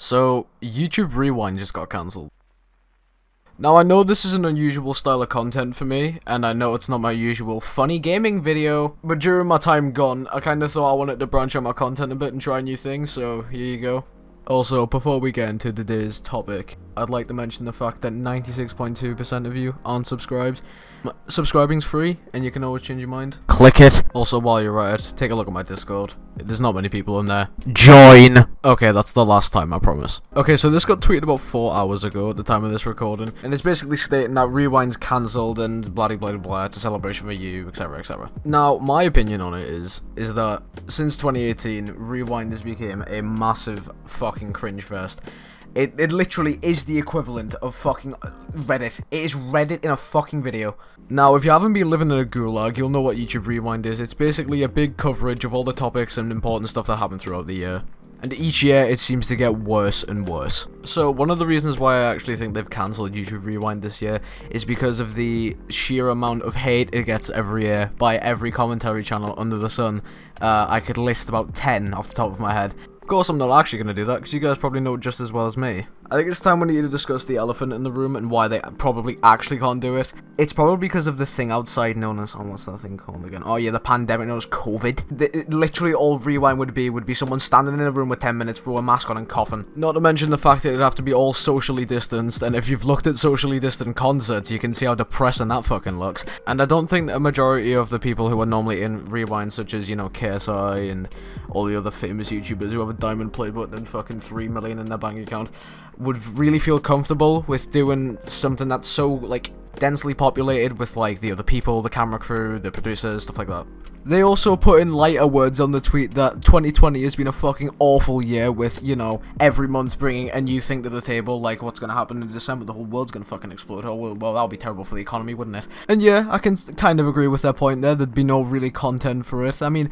So, YouTube Rewind just got cancelled. Now, I know this is an unusual style of content for me, and I know it's not my usual funny gaming video, but during my time gone, I kinda thought I wanted to branch out my content a bit and try new things, so here you go. Also, before we get into today's topic, I'd like to mention the fact that 96.2% of you aren't subscribed. Subscribing's free, and you can always change your mind. Click it. Also, while you're at it, take a look at my Discord. There's not many people in there. Join! Okay, that's the last time, I promise. Okay, so this got tweeted about 4 hours ago at the time of this recording, and it's basically stating that Rewind's cancelled and blah blah blah blah, it's a celebration for you, etc, etc. Now, my opinion on it is that since 2018, Rewind has become a massive fucking cringe fest. It literally is the equivalent of fucking Reddit. It is Reddit in a fucking video. Now, if you haven't been living in a gulag, you'll know what YouTube Rewind is. It's basically a big coverage of all the topics and important stuff that happened throughout the year. And each year, it seems to get worse and worse. So, one of the reasons why I actually think they've cancelled YouTube Rewind this year is because of the sheer amount of hate it gets every year by every commentary channel under the sun. I could list about 10 off the top of my head. Of course, I'm not actually going to do that, because you guys probably know it just as well as me. I think it's time we need to discuss the elephant in the room and why they probably actually can't do it. It's probably because of the thing outside known as, oh, what's that thing called again? Oh yeah, the pandemic known as COVID. Literally all Rewind would be someone standing in a room with 10 minutes, throw a mask on and coughing. Not to mention the fact that it'd have to be all socially distanced, and if you've looked at socially distant concerts, you can see how depressing that fucking looks. And I don't think that a majority of the people who are normally in Rewind, such as, you know, KSI and all the other famous YouTubers who have a diamond play button and fucking 3 million in their bank account, would really feel comfortable with doing something that's so, like, densely populated with, like, the other people, the camera crew, the producers, stuff like that. They also put in lighter words on the tweet that 2020 has been a fucking awful year with, you know, every month bringing a new thing to the table, like what's gonna happen in December, the whole world's gonna fucking explode. Oh, well, that'll be terrible for the economy, wouldn't it? And yeah, I can kind of agree with their point there, there'd be no really content for it. I mean,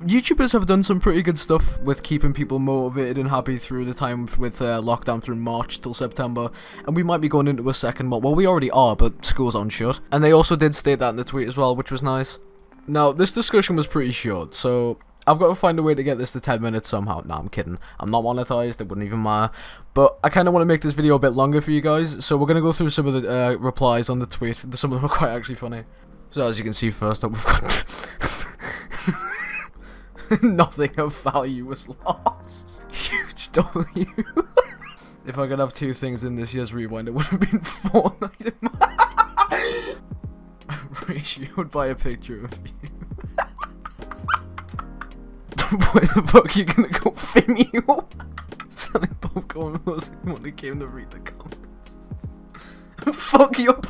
YouTubers have done some pretty good stuff with keeping people motivated and happy through the time with lockdown through March till September, and we might be going into a second month. Well, we already are, but school's on shut. And they also did state that in the tweet as well, which was nice. Now, this discussion was pretty short, so I've got to find a way to get this to 10 minutes somehow. Nah, I'm kidding. I'm not monetized, it wouldn't even matter. But I kind of want to make this video a bit longer for you guys, so we're going to go through some of the replies on the tweet. Some of them are quite actually funny. So as you can see, first up, we've got... Nothing of value was lost. Huge W. If I could have two things in this year's Rewind, it would have been Fortnite. Rachel would buy a picture of you. Where the fuck are you gonna go film you? Selling popcorn was when they came to read the comments. Fuck you up.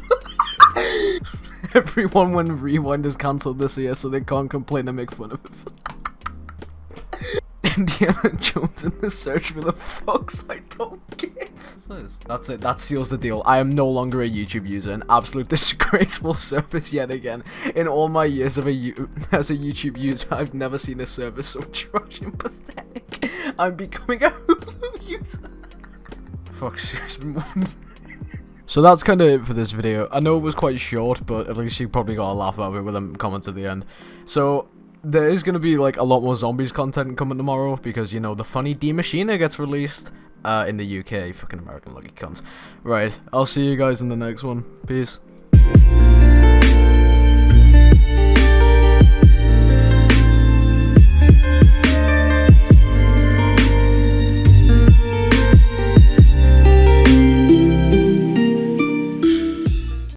Everyone when Rewind is cancelled this year, so they can't complain and make fun of it. Indiana Jones in the search for the fucks I don't give. That's it, that seals the deal. I am no longer a YouTube user, an absolute disgraceful service yet again. In all my years of as a YouTube user, I've never seen a service so trash and pathetic. I'm becoming a Hulu user. Fuck, seriously. So that's kind of it for this video. I know it was quite short, but at least you probably got a laugh out of it with them comments at the end. So there is going to be, like, a lot more zombies content coming tomorrow, because, you know, the funny D Machina gets released in the UK. Fucking American lucky cunts. Right, I'll see you guys in the next one. Peace.